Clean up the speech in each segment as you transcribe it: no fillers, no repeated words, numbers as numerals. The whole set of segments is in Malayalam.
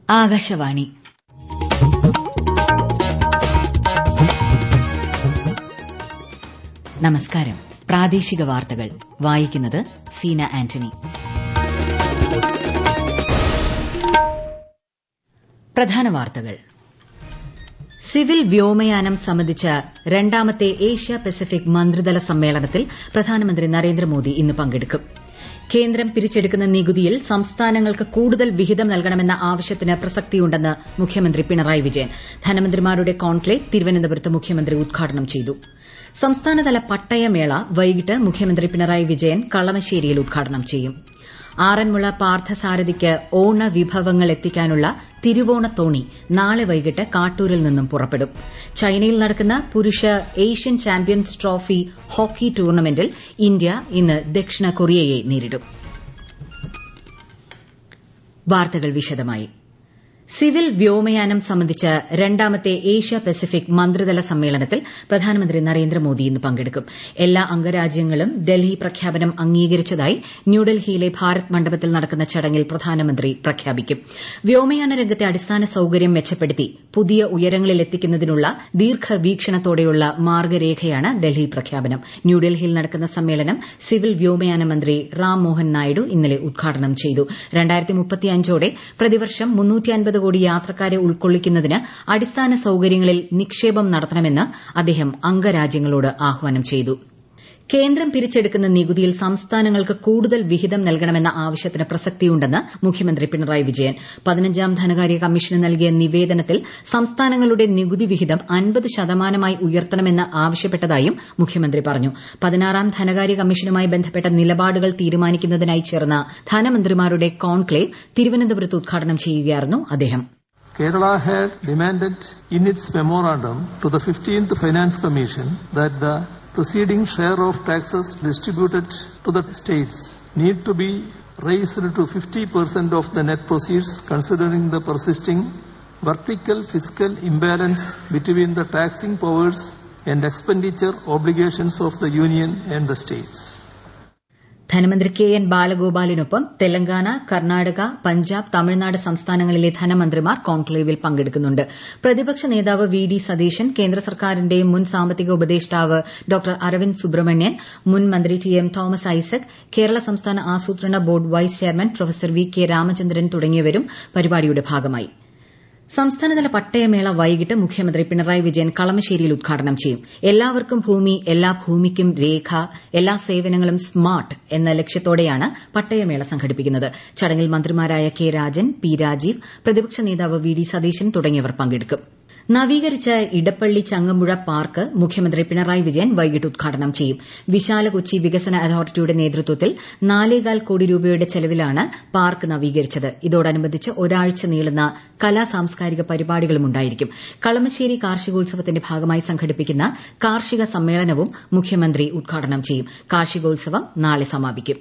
ആകാശവാണി. നമസ്കാരം. പ്രാദേശിക വാർത്തകൾ വായിക്കുന്നത് സീന ആന്റണി. പ്രധാന വാർത്തകൾ. സിവിൽ വ്യോമയാനം സംബന്ധിച്ച രണ്ടാമത്തെ ഏഷ്യ പസഫിക് മന്ത്രിതല സമ്മേളനത്തിൽ പ്രധാനമന്ത്രി നരേന്ദ്രമോദി ഇന്ന് പങ്കെടുക്കും. കേന്ദ്രം പിരിച്ചെടുക്കുന്ന നികുതിയിൽ സംസ്ഥാനങ്ങൾക്ക് കൂടുതൽ വിഹിതം നൽകണമെന്ന ആവശ്യത്തിന് പ്രസക്തിയുണ്ടെന്ന് മുഖ്യമന്ത്രി പിണറായി വിജയൻ. ധനമന്ത്രിമാരുടെ കോൺക്ലേവ് തിരുവനന്തപുരത്ത് മുഖ്യമന്ത്രി ഉദ്ഘാടനം ചെയ്തു. സംസ്ഥാനതല പട്ടയമേള വൈകിട്ട് മുഖ്യമന്ത്രി പിണറായി വിജയൻ കളമശ്ശേരിയിൽ ഉദ്ഘാടനം ചെയ്യും. ആറന്മുള പാർത്ഥസാരഥിക്ക് ഓണവിഭവങ്ങൾ എത്തിക്കാനുള്ള തിരുവോണത്തോണി നാളെ വൈകിട്ട് കാട്ടൂരിൽ നിന്നും പുറപ്പെടും. ചൈനയിൽ നടക്കുന്ന പുരുഷ ഏഷ്യൻ ചാമ്പ്യൻസ് ട്രോഫി ഹോക്കി ടൂർണമെന്റിൽ ഇന്ത്യ ഇന്ന് ദക്ഷിണ കൊറിയയെ നേരിടും. വാർത്തകൾ വിശദമായി. സിവിൽ വ്യോമയാനം സംബന്ധിച്ച രണ്ടാമത്തെ ഏഷ്യ പസഫിക് മന്ത്രിതല സമ്മേളനത്തിൽ പ്രധാനമന്ത്രി നരേന്ദ്രമോദി ഇന്ന് പങ്കെടുക്കും. എല്ലാ അംഗരാജ്യങ്ങളും ഡൽഹി പ്രഖ്യാപനം അംഗീകരിച്ചതായി ന്യൂഡൽഹിയിലെ ഭാരത് മണ്ഡപത്തിൽ നടക്കുന്ന ചടങ്ങിൽ പ്രധാനമന്ത്രി പ്രഖ്യാപിക്കും. വ്യോമയാന രംഗത്തെ അടിസ്ഥാന സൌകര്യം മെച്ചപ്പെടുത്തി പുതിയ ഉയരങ്ങളിലെത്തിക്കുന്നതിനുള്ള ദീർഘവീക്ഷണത്തോടെയുള്ള മാർഗ്ഗരേഖയാണ് ഡൽഹി പ്രഖ്യാപനം. ന്യൂഡൽഹിയിൽ നടക്കുന്ന സമ്മേളനം സിവിൽ വ്യോമയാന മന്ത്രി റാം മോഹൻ നായിഡു ഇന്നലെ ഉദ്ഘാടനം ചെയ്തു. 2035ഓടെ പ്രതിവർഷം 350 കോടി യാത്രക്കാരെ ഉൾക്കൊള്ളിക്കുന്നതിന് അടിസ്ഥാന സൌകര്യങ്ങളിൽ നിക്ഷേപം നടത്തണമെന്ന് അദ്ദേഹം അംഗരാജ്യങ്ങളോട് ആഹ്വാനം ചെയ്തു. കേന്ദ്രം പിരിച്ചെടുക്കുന്ന നികുതിയിൽ സംസ്ഥാനങ്ങൾക്ക് കൂടുതൽ വിഹിതം നൽകണമെന്ന ആവശ്യത്തിന് പ്രസക്തിയുണ്ടെന്ന് മുഖ്യമന്ത്രി പിണറായി വിജയൻ. 15ാം ധനകാര്യ കമ്മീഷന് നൽകിയ നിവേദനത്തിൽ സംസ്ഥാനങ്ങളുടെ നികുതി വിഹിതം 50% ഉയർത്തണമെന്ന് ആവശ്യപ്പെട്ടതായും മുഖ്യമന്ത്രി പറഞ്ഞു. 16ാം ധനകാര്യ കമ്മീഷനുമായി ബന്ധപ്പെട്ട നിലപാടുകൾ തീരുമാനിക്കുന്നതിനായി ചേർന്ന ധനമന്ത്രിമാരുടെ കോൺക്ലേവ് തിരുവനന്തപുരത്ത് ഉദ്ഘാടനം ചെയ്യുകയായിരുന്നു അദ്ദേഹം. Kerala had demanded in its memorandum to the 15th Finance Commission that the preceding share of taxes distributed to the states need to be raised to 50% of the net proceeds, considering the persisting vertical fiscal imbalance between the taxing powers and expenditure obligations of the Union and the states. ധനമന്ത്രി KN ബാലഗോപാലിനൊപ്പം തെലങ്കാന, കർണാടക, പഞ്ചാബ്, തമിഴ്നാട് സംസ്ഥാനങ്ങളിലെ ധനമന്ത്രിമാർ കോൺക്ലേവിൽ പങ്കെടുക്കുന്നുണ്ട്. പ്രതിപക്ഷ നേതാവ് VD സതീശൻ, കേന്ദ്ര സർക്കാരിന്റെ മുൻ സാമ്പത്തിക ഉപദേഷ്ടാവ് ഡോക്ടർ അരവിന്ദ് സുബ്രഹ്മണ്യൻ, മുൻ മന്ത്രി TM തോമസ് ഐസക്, കേരള സംസ്ഥാന ആസൂത്രണ board vice chairman professor VK Ramachandran തുടങ്ങിയവരും പരിപാടിയുടെ ഭാഗമായി. സംസ്ഥാനതല പട്ടയമേള വൈകിട്ട് മുഖ്യമന്ത്രി പിണറായി വിജയൻ കളമശ്ശേരിയിൽ ഉദ്ഘാടനം ചെയ്യും. എല്ലാവർക്കും ഭൂമി, എല്ലാ ഭൂമിക്കും രേഖ, എല്ലാ സേവനങ്ങളും സ്മാർട്ട് എന്ന ലക്ഷ്യത്തോടെയാണ് പട്ടയമേള സംഘടിപ്പിക്കുന്നത്. ചടങ്ങിൽ മന്ത്രിമാരായ K രാജൻ, P രാജീവ്, പ്രതിപക്ഷ നേതാവ് VD സതീശൻ തുടങ്ങിയവർ പങ്കെടുക്കും. നവീകരിച്ച ഇടപ്പള്ളി ചങ്ങമ്പുഴ പാർക്ക് മുഖ്യമന്ത്രി പിണറായി വിജയൻ വൈകിട്ട് ഉദ്ഘാടനം ചെയ്യും. വിശാല കൊച്ചി വികസന അതോറിറ്റിയുടെ നേതൃത്വത്തിൽ 4.25 കോടി രൂപയുടെ ചെലവിലാണ് പാർക്ക് നവീകരിച്ചത്. ഇതോടനുബന്ധിച്ച് ഒരാഴ്ച നീളുന്ന കലാ സാംസ്കാരിക പരിപാടികളും ഉണ്ടായിരിക്കും. കളമശ്ശേരി കാർഷികോത്സവത്തിന്റെ ഭാഗമായി സംഘടിപ്പിക്കുന്ന കാർഷിക സമ്മേളനവും മുഖ്യമന്ത്രി ഉദ്ഘാടനം ചെയ്യും. കാർഷികോത്സവം നാളെ സമാപിക്കും.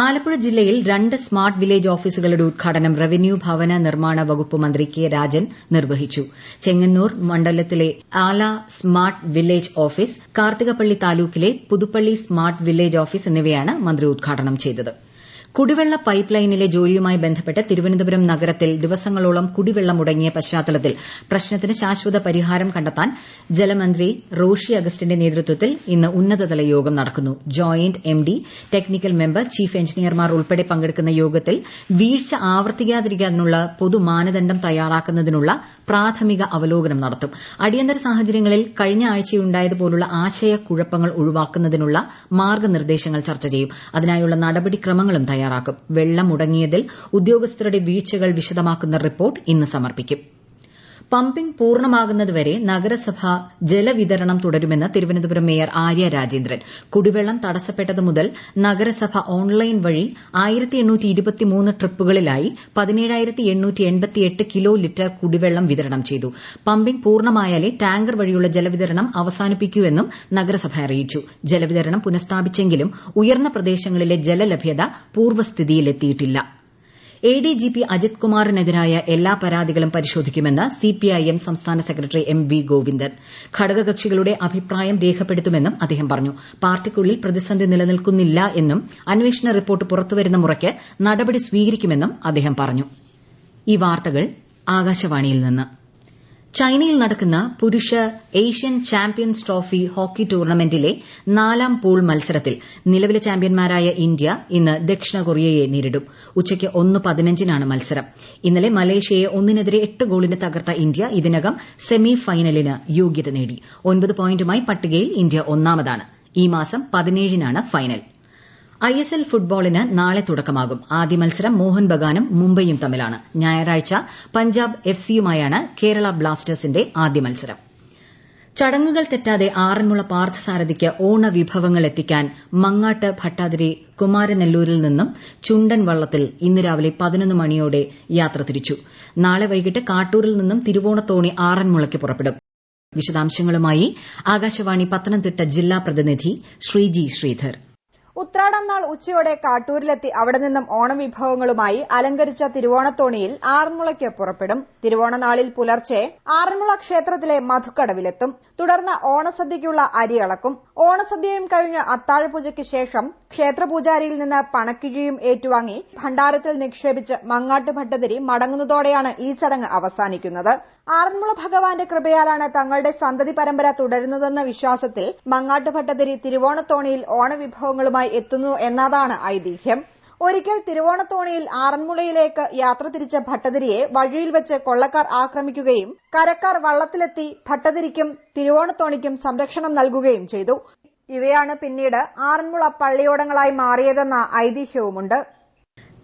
ആലപ്പുഴ ജില്ലയിൽ 2 സ്മാർട്ട് വില്ലേജ് ഓഫീസുകളുടെ ഉദ്ഘാടനം റവന്യൂ ഭവന നിർമ്മാണ വകുപ്പ് മന്ത്രി K രാജൻ നിർവഹിച്ചു. ചെങ്ങന്നൂർ മണ്ഡലത്തിലെ ആല സ്മാർട്ട് വില്ലേജ് ഓഫീസ്, കാർത്തികപ്പള്ളി താലൂക്കിലെ പുതുപ്പള്ളി സ്മാർട്ട് വില്ലേജ് ഓഫീസ് എന്നിവയാണ് മന്ത്രി ഉദ്ഘാടനം ചെയ്തത്. കുടിവെള്ള പൈപ്പ് ലൈനിലെ ജോലിയുമായി ബന്ധപ്പെട്ട് തിരുവനന്തപുരം നഗരത്തിൽ ദിവസങ്ങളോളം കുടിവെള്ളം മുടങ്ങിയ പശ്ചാത്തലത്തിൽ പ്രശ്നത്തിന് ശാശ്വത പരിഹാരം കണ്ടെത്താൻ ജലമന്ത്രി റോഷി അഗസ്റ്റിന്റെ നേതൃത്വത്തിൽ ഇന്ന് ഉന്നതതല യോഗം നടക്കുന്നു. Joint MD, technical member, chief എഞ്ചിനീയർമാർ ഉൾപ്പെടെ പങ്കെടുക്കുന്ന യോഗത്തിൽ വീഴ്ച ആവർത്തിക്കാതിരിക്കാനുള്ള പൊതുമാനദണ്ഡം തയ്യാറാക്കുന്നതിനുള്ള പ്രാഥമിക അവലോകനം നടത്തും. അടിയന്തര സാഹചര്യങ്ങളിൽ കഴിഞ്ഞ ആഴ്ചയുണ്ടായതുപോലുള്ള ആശയക്കുഴപ്പങ്ങൾ ഒഴിവാക്കുന്നതിനുള്ള മാർഗ്ഗനിർദ്ദേശങ്ങൾ ചർച്ച ചെയ്യും. അതിനായുള്ള നടപടിക്രമങ്ങളും തയ്യാറാക്കും. വെള്ളം മുടങ്ങിയതിൽ ഉദ്യോഗസ്ഥരുടെ വീഴ്ചകൾ വിശദമാക്കുന്ന റിപ്പോർട്ട് ഇന്ന് സമർപ്പിക്കും. പമ്പിംഗ് പൂർണ്ണമാകുന്നതുവരെ നഗരസഭ ജലവിതരണം തുടരുമെന്ന് തിരുവനന്തപുരം മേയർ ആര്യ രാജേന്ദ്രൻ. കുടിവെള്ളം തടസ്സപ്പെട്ടതു മുതൽ നഗരസഭ ഓൺലൈൻ വഴി 1823 ട്രിപ്പുകളിലായി 17,888 കിലോ ലിറ്റർ കുടിവെള്ളം വിതരണം ചെയ്തു. പമ്പിംഗ് പൂർണ്ണമായാലേ ടാങ്കർ വഴിയുള്ള ജലവിതരണം അവസാനിപ്പിക്കൂവെന്നും നഗരസഭ അറിയിച്ചു. ജലവിതരണം പുനഃസ്ഥാപിച്ചെങ്കിലും ഉയർന്ന പ്രദേശങ്ങളിലെ ജലലഭ്യത പൂർവ്വസ്ഥിതിയിലെത്തിയിട്ടില്ല. ADGP അജിത് കുമാറിനെതിരായ എല്ലാ പരാതികളും പരിശോധിക്കുമെന്ന് CPIM സംസ്ഥാന സെക്രട്ടറി MV ഗോവിന്ദൻ. ഘടകകക്ഷികളുടെ അഭിപ്രായം രേഖപ്പെടുത്തുമെന്നും അദ്ദേഹം പറഞ്ഞു. പാർട്ടിക്കുള്ളിൽ പ്രതിസന്ധി നിലനിൽക്കുന്നില്ല എന്നും അന്വേഷണ റിപ്പോർട്ട് പുറത്തുവരുന്ന മുറയ്ക്ക് നടപടി സ്വീകരിക്കുമെന്നും അദ്ദേഹം പറഞ്ഞു. ഈ വാർത്തകൾ ആകാശവാണിയിൽ നിന്ന്. ചൈനയിൽ നടക്കുന്ന പുരുഷ ഏഷ്യൻ ചാമ്പ്യൻസ് ട്രോഫി ഹോക്കി ടൂർണമെന്റിലെ 4ാം പൂൾ മത്സരത്തിൽ നിലവിലെ ചാമ്പ്യന്മാരായ ഇന്ത്യ ഇന്ന് ദക്ഷിണ കൊറിയയെ നേരിടും. ഉച്ചയ്ക്ക് 1:15-നാണ് മത്സരം. ഇന്നലെ മലേഷ്യയെ 1-8 ഗോളിന് തകർത്ത ഇന്ത്യ ഇതിനകം സെമി ഫൈനലിന് യോഗ്യത നേടി. 9 പോയിന്റുമായി പട്ടികയിൽ ഇന്ത്യ ഒന്നാമതാണ്. ഈ മാസം 17-നാണ് ഫൈനൽ. ISL ഫുട്ബോളിന് നാളെ തുടക്കമാകും. ആദ്യ മത്സരം മോഹൻ ബഗാനും മുംബൈയും തമ്മിലാണ്. ഞായറാഴ്ച പഞ്ചാബ് FCയുമായാണ് കേരള ബ്ലാസ്റ്റേഴ്സിന്റെ ആദ്യ മത്സരം. ചടങ്ങുകൾ തെറ്റാതെ ആറന്മുള പാർത്ഥസാരഥിക്ക് ഓണവിഭവങ്ങൾ എത്തിക്കാൻ മങ്ങാട്ട് ഭട്ടാതിരി കുമാരനെല്ലൂരിൽ നിന്നും ചുണ്ടൻ വള്ളത്തിൽ ഇന്ന് രാവിലെ 11 മണിയോടെ യാത്ര തിരിച്ചു. നാളെ വൈകിട്ട് കാട്ടൂരിൽ നിന്നും തിരുവോണത്തോണി ആറന്മുളയ്ക്ക് പുറപ്പെടും. വിശദാംശങ്ങളുമായി ആകാശവാണി പത്തനംതിട്ട ജില്ലാ പ്രതിനിധി ശ്രീജി ശ്രീധർ. ഉത്രാടം നാൾ ഉച്ചയോടെ കാട്ടൂരിലെത്തി അവിടെ നിന്നും ഓണവിഭവങ്ങളുമായി അലങ്കരിച്ച തിരുവോണത്തോണിയിൽ ആറന്മുളയ്ക്ക് പുറപ്പെടും. തിരുവോണനാളിൽ പുലർച്ചെ ആറന്മുള ക്ഷേത്രത്തിലെ മധുക്കടവിലെത്തും. തുടർന്ന് ഓണസദ്യയ്ക്കുള്ള അരി അളക്കും. ഓണസദ്യയും കഴിഞ്ഞ് അത്താഴപൂജയ്ക്ക് ശേഷം ക്ഷേത്രപൂജാരിയിൽ നിന്ന് പണക്കിഴിയും ഏറ്റുവാങ്ങി ഭണ്ഡാരത്തിൽ നിക്ഷേപിച്ച് മങ്ങാട്ട് ഭട്ടതിരി മടങ്ങുന്നതോടെയാണ് ഈ ചടങ്ങ് അവസാനിക്കുന്നത്. ആറന്മുള ഭഗവാന്റെ കൃപയാലാണ് തങ്ങളുടെ സന്തതി പരമ്പര തുടരുന്നതെന്ന വിശ്വാസത്തിൽ മങ്ങാട്ട് ഭട്ടതിരി തിരുവോണത്തോണിയിൽ ഓണവിഭവങ്ങളുമായി എത്തുന്നു എന്നതാണ് ഐതിഹ്യം. ഒരിക്കൽ തിരുവോണത്തോണിയിൽ ആറന്മുളയിലേക്ക് യാത്ര തിരിച്ച ഭട്ടതിരിയെ വഴിയിൽ വെച്ച് കൊള്ളക്കാർ ആക്രമിക്കുകയും കരക്കാർ വള്ളത്തിലെത്തി ഭട്ടതിരിക്കും തിരുവോണത്തോണിക്കും സംരക്ഷണം നൽകുകയും ചെയ്തു. ഇവയാണ് പിന്നീട് ആറന്മുള പള്ളിയോടങ്ങളായി മാറിയതെന്ന ഐതിഹ്യവുമുണ്ട്.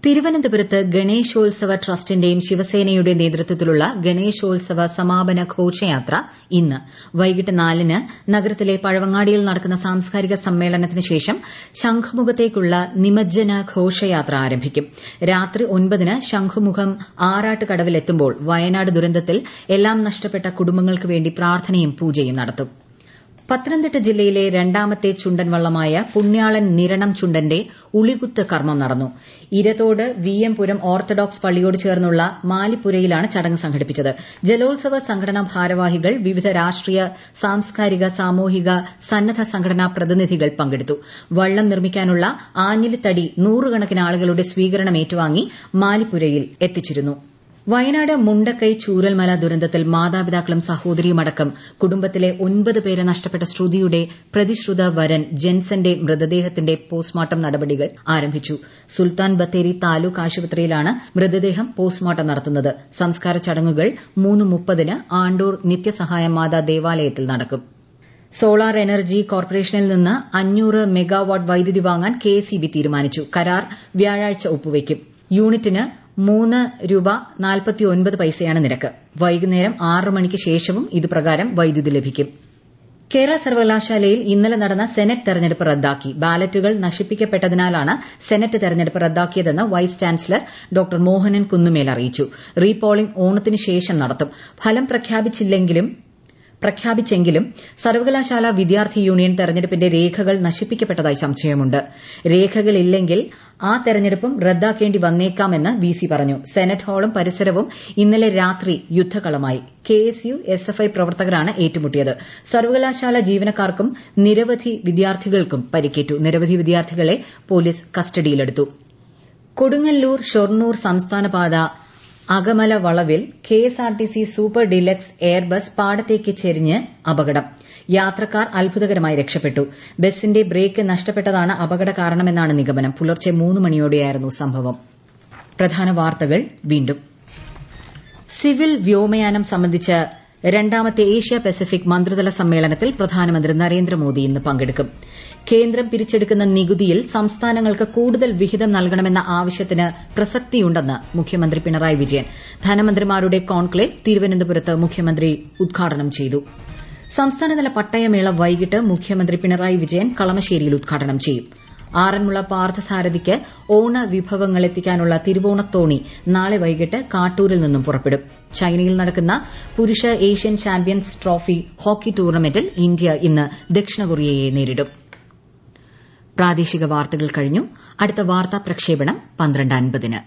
തിരുവനന്തപുരത്ത് ഗണേശോത്സവ ട്രസ്റ്റിന്റെയും ശിവസേനയുടെ നേതൃത്വത്തിലുള്ള ഗണേശോത്സവ സമാപന ഘോഷയാത്ര ഇന്ന് വൈകിട്ട് 4-ന് നഗരത്തിലെ പഴവങ്ങാടിയിൽ നടക്കുന്ന സാംസ്കാരിക സമ്മേളനത്തിന് ശേഷം ശംഖുമുഖത്തേക്കുള്ള നിമജ്ജന ഘോഷയാത്ര ആരംഭിക്കും. രാത്രി 9-ന് ശംഖുമുഖം ആറാട്ടുകടവിലെത്തുമ്പോൾ വയനാട് ദുരന്തത്തിൽ എല്ലാം നഷ്ടപ്പെട്ട കുടുംബങ്ങൾക്ക് വേണ്ടി പ്രാർത്ഥനയും പൂജയും നടത്തും. പത്തനംതിട്ട ജില്ലയിലെ രണ്ടാമത്തെ ചുണ്ടൻ വള്ളമായ പുണ്യാളൻ നിരണം ചുണ്ടന്റെ ഉളികുത്ത് കർമ്മം നടന്നു. ഇരത്തോട് VM പുരം ഓർത്തഡോക്സ് പള്ളിയോട് ചേർന്നുള്ള മാലിപ്പുരയിലാണ് ചടങ്ങ് സംഘടിപ്പിച്ചത്. ജലോത്സവ സംഘടനാ ഭാരവാഹികൾ, വിവിധ രാഷ്ട്രീയ, സാംസ്കാരിക, സാമൂഹിക, സന്നദ്ധ സംഘടനാ പ്രതിനിധികൾ പങ്കെടുത്തു. വള്ളം നിർമ്മിക്കാനുള്ള ആഞ്ഞിലിത്തടി 100 കണക്കിന് ആളുകളുടെ സ്വീകരണം ഏറ്റുവാങ്ങി മാലിപ്പുരയിൽ എത്തിച്ചിരുന്നു. വയനാട് മുണ്ടക്കൈ ചൂരൽമല ദുരന്തത്തിൽ മാതാപിതാക്കളും സഹോദരിയുമടക്കം കുടുംബത്തിലെ 9 പേരെ നഷ്ടപ്പെട്ട ശ്രുതിയുടെ പ്രതിശ്രുത വരൻ ജെൻസന്റെ മൃതദേഹത്തിന്റെ പോസ്റ്റ്മോർട്ടം നടപടികൾ ആരംഭിച്ചു. സുൽത്താൻ ബത്തേരി താലൂക്ക് ആശുപത്രിയിലാണ് മൃതദേഹം പോസ്റ്റ്മോർട്ടം നടത്തുന്നത്. സംസ്കാര ചടങ്ങുകൾ 3:30-ന് ആണ്ടൂർ നിത്യസഹായ മാതാ ദേവാലയത്തിൽ നടക്കും. സോളാർ എനർജി കോർപ്പറേഷനിൽ നിന്ന് 500 മെഗാവാട്ട് വൈദ്യുതി വാങ്ങാൻ KSEB തീരുമാനിച്ചു. കരാർ വ്യാഴാഴ്ച ഒപ്പുവയ്ക്കും. യൂണിറ്റിന് ₹3.49 നിരക്ക്. വൈകുന്നേരം 6 മണിക്ക് ശേഷവും ഇതുപ്രകാരം വൈദ്യുതി ലഭിക്കും. കേരള സർവകലാശാലയിൽ ഇന്നലെ നടന്ന സെനറ്റ് തെരഞ്ഞെടുപ്പ് റദ്ദാക്കി. ബാലറ്റുകൾ നശിപ്പിക്കപ്പെട്ടതിനാലാണ് സെനറ്റ് തെരഞ്ഞെടുപ്പ് റദ്ദാക്കിയതെന്ന് വൈസ് ചാൻസലർ ഡോ മോഹനൻ കുന്നുമേൽ അറിയിച്ചു. റീപോളിംഗ് ഓണത്തിന് ശേഷം നടത്തും. ഫലം പ്രഖ്യാപിച്ചെങ്കിലും സർവകലാശാല വിദ്യാർത്ഥി യൂണിയൻ തെരഞ്ഞെടുപ്പിന്റെ രേഖകൾ നശിപ്പിക്കപ്പെട്ടതായി സംശയമുണ്ട്. രേഖകളില്ലെങ്കിൽ ആ തെരഞ്ഞെടുപ്പും റദ്ദാക്കേണ്ടി വന്നേക്കാമെന്ന് VC പറഞ്ഞു. സെനറ്റ് ഹാളും പരിസരവും ഇന്നലെ രാത്രി യുദ്ധക്കളമായി. KSU SFI പ്രവർത്തകരാണ് ഏറ്റുമുട്ടിയത്. സർവകലാശാല ജീവനക്കാർക്കും നിരവധി വിദ്യാർത്ഥികൾക്കും പരിക്കേറ്റു. നിരവധി വിദ്യാർത്ഥികളെ പോലീസ് കസ്റ്റഡിയിലെടുത്തു. കൊടുങ്ങല്ലൂർ ഷൊർണൂർ സംസ്ഥാനപാത അകമല വളവിൽ KSRTC സൂപ്പർ ഡീലക്സ് എയർബസ് പാടത്തേക്ക് ചെരിഞ്ഞ് അപകടം. യാത്രക്കാർ അത്ഭുതകരമായി രക്ഷപ്പെട്ടു. ബസിന്റെ ബ്രേക്ക് നഷ്ടപ്പെട്ടതാണ് അപകട കാരണമെന്നാണ് നിഗമനം. പുലർച്ചെ 3 മണിയോടെയായിരുന്നു സംഭവം. പ്രധാന വാർത്തകൾ വീണ്ടും. സിവിൽ വ്യോമയാനം സംബന്ധിച്ച രണ്ടാമത്തെ ഏഷ്യ പസഫിക് മന്ത്രിതല സമ്മേളനത്തിൽ പ്രധാനമന്ത്രി നരേന്ദ്രമോദി ഇന്ന് പങ്കെടുക്കും. കേന്ദ്രം പിരിച്ചെടുക്കുന്ന നികുതിയിൽ സംസ്ഥാനങ്ങൾക്ക് കൂടുതൽ വിഹിതം നൽകണമെന്ന ആവശ്യത്തിന് പ്രസക്തിയുണ്ടെന്ന് മുഖ്യമന്ത്രി പിണറായി വിജയൻ. ധനമന്ത്രിമാരുടെ കോൺക്ലേവ് തിരുവനന്തപുരത്ത് മുഖ്യമന്ത്രി ഉദ്ഘാടനം ചെയ്തു. സംസ്ഥാനതല പട്ടയമേള വൈകിട്ട് മുഖ്യമന്ത്രി പിണറായി വിജയൻ കളമശ്ശേരിയിൽ ഉദ്ഘാടനം ചെയ്യും. ആറന്മുള പാർത്ഥസാരഥിക്ക് ഓണവിഭവങ്ങൾ എത്തിക്കാനുള്ള തിരുവോണത്തോണി നാളെ വൈകിട്ട് കാട്ടൂരിൽ നിന്നും പുറപ്പെടും. ചൈനയിൽ നടക്കുന്ന പുരുഷ ഏഷ്യൻ ചാമ്പ്യൻസ് ട്രോഫി ഹോക്കി ടൂർണമെന്റിൽ ഇന്ത്യ ഇന്ന് ദക്ഷിണ കൊറിയയെ നേരിടും. പ്രാദേശിക വാർത്തകൾ കഴിഞ്ഞു. അടുത്ത വാർത്താ പ്രക്ഷേപണം 12:50-ന്.